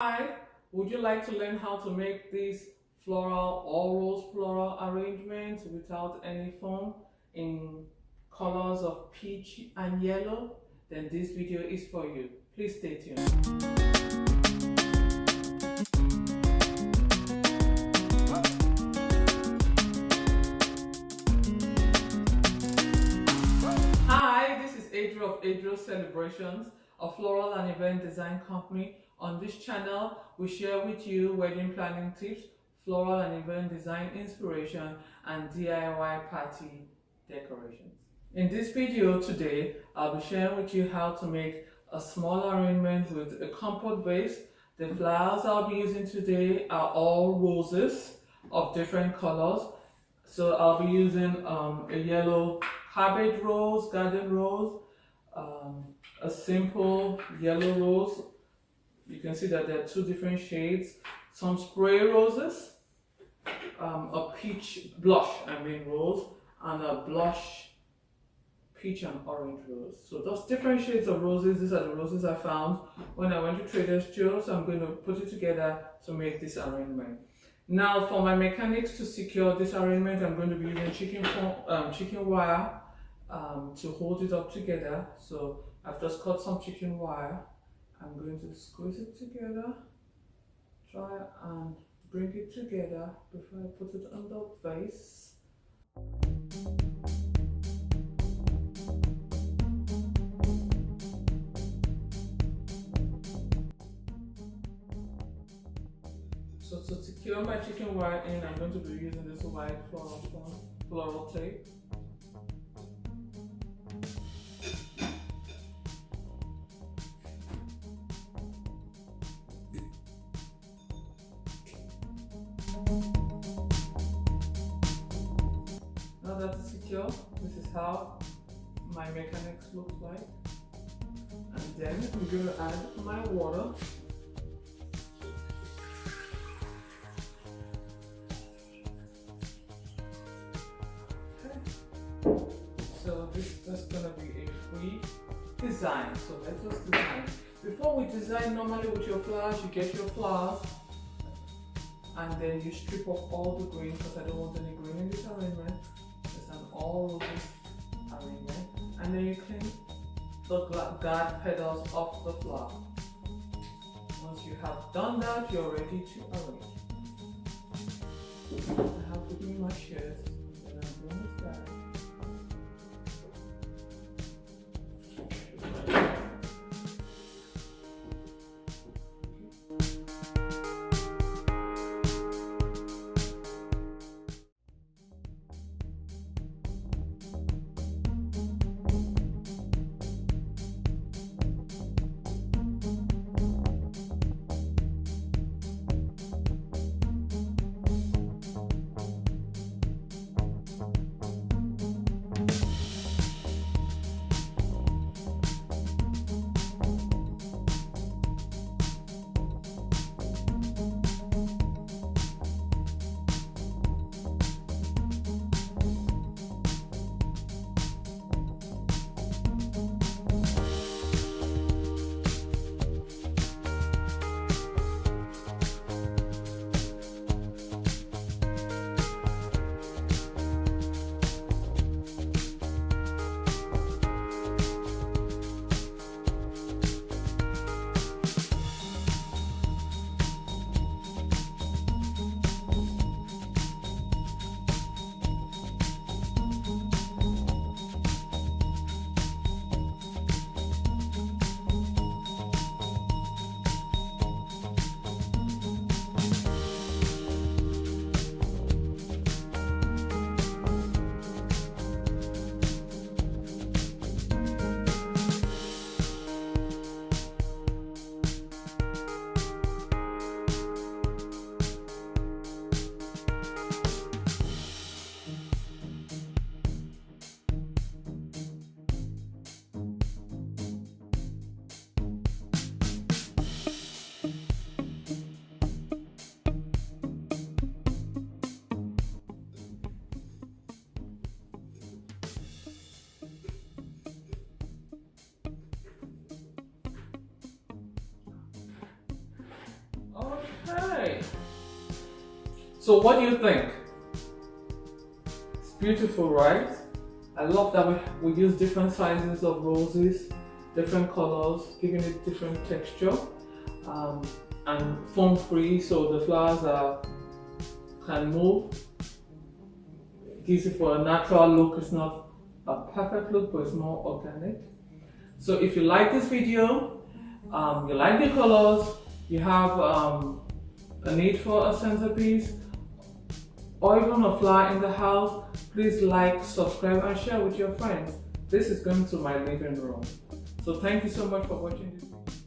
Hi, would you like to learn how to make these floral or rose floral arrangements without any foam in colors of peach and yellow? Then this video is for you. Please stay tuned. Hi, this is Ejiro of Ejiro Celebrations, a floral and event design company. On this channel, we share with you wedding planning tips, floral and event design inspiration, and DIY party decorations. In this video today, I'll be sharing with you how to make a small arrangement with a compote vase. The flowers I'll be using today are all roses of different colors. So I'll be using a yellow cabbage rose, garden rose, a simple yellow rose. You can see that there are two different shades, some spray roses, a peach blush, rose, and a blush peach and orange rose. So those different shades of roses, these are the roses I found when I went to Trader Joe's. So I'm going to put it together to make this arrangement. Now for my mechanics to secure this arrangement, I'm going to be using chicken wire to hold it up together. So I've just cut some chicken wire. I'm going to squeeze it together, try and bring it together before I put it on the vase. So to secure my chicken wire in, I'm going to be using this white floral tape. Now that it's secure, this is how my mechanics look like. And then I'm going to add my water. So this is going to be a free design. So let's just design. Before we design, normally with your flowers, you get your flowers and then you strip off all the green, because I don't want any green in this arrangement. It's an all roses arrangement. And then you clean the guard petals off the flower. Once you have done that, you're ready to arrange. I have to do my shears, and then I'm going to start. So what do you think? It's beautiful, right? I love that we use different sizes of roses, different colors, giving it different texture, and foam free, so the flowers can move. It gives it for a natural look. It's not a perfect look, but it's more organic. So if you like this video, you like the colors, you have a need for a centerpiece, or even a flower in the house, please like, subscribe, and share with your friends. This is going to my living room. So thank you so much for watching this video.